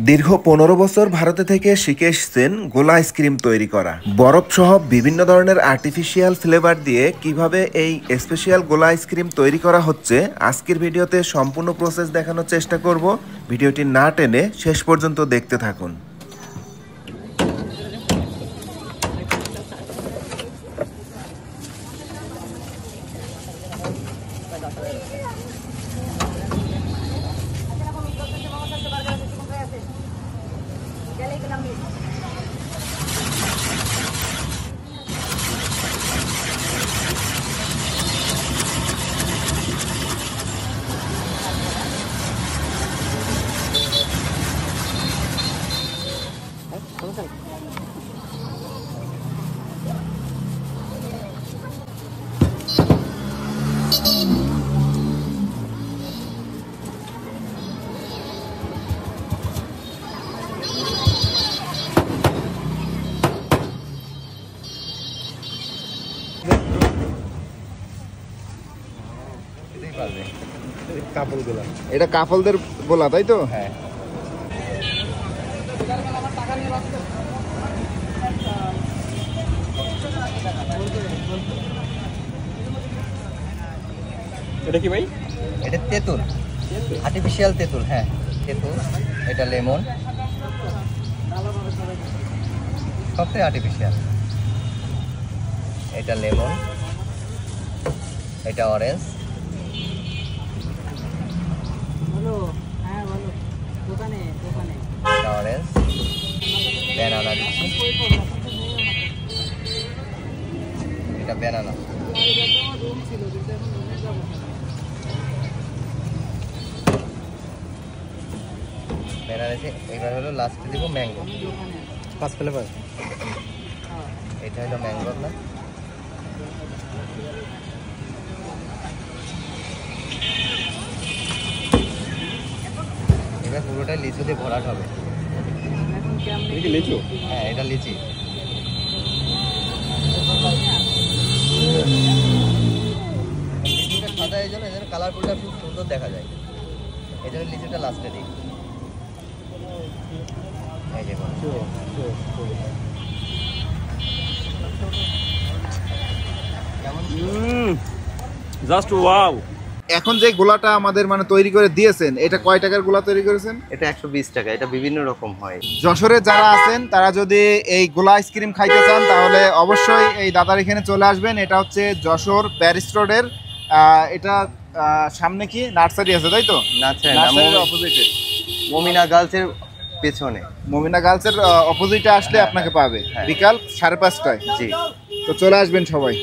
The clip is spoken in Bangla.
দীর্ঘ 15 বছর ভারতে থেকে শিখে এসেছেন গোলা আইসক্রিম তৈরি করা। বরফ সহ বিভিন্ন ধরনের আর্টিফিশিয়াল ফ্লেভার দিয়ে কিভাবে এই স্পেশাল গোলা আইসক্রিম তৈরি করা হচ্ছে আজকের ভিডিওতে সম্পূর্ণ প্রসেস দেখানোর চেষ্টা করব। ভিডিওটি না টেনে শেষ পর্যন্ত দেখতে থাকুন। এটা কাপলদের গোলা, তাই তো? হ্যাঁ। এটা কি ভাই? এটা তেঁতুল, আর্টিফিশিয়াল তেঁতুল। হ্যাঁ, তেঁতুল। এটা লেমন, সবটাই আর্টিফিশিয়াল। এটা লেমন, এটা অরেঞ্জ, এটা অরেঞ্জ, ব্যানানা দিচ্ছি, এটা ব্যানানা, এবার হলো লাস্টে দিব ম্যাঙ্গো, ফার্স্ট ফ্লেভার। এটা হলো ম্যাঙ্গো না, এবার পুরোটাই লিচু দিয়ে ভরাট হবে। লিচু? হ্যাঁ, এটা লিচি। লিচুটা সাদা, এই জন্য কালারফুলটা খুব সুন্দর দেখা যায়, এই জন্য লিচুটা লাস্টে দিই। এই যে জাস্ট ওয়াও। এখন যে গোলাটা আমাদের তৈরি করে দিয়েছেন, এটা কয় টাকার গোলা তৈরি করেছেন? এটা 120 টাকা। এটা বিভিন্ন রকম হয়। যশোরে যারা আছেন তারা যদি এই গোলা আইসক্রিম খাইতে চান তাহলে অবশ্যই এই দাদার এখানে চলে আসবেন। এটা হচ্ছে যশোর প্যারিস রোডের, এটা সামনে কি নার্সারি আছে, তাই তো? নার্সারির অপোজিটে, মমিনা গার্লসের পেছনে। মমিনা গার্লসের অপোজিটে আসলে আপনাকে পাবে। বিকাল 5:30টায়। জি, তো চলে আসবেন সবাই।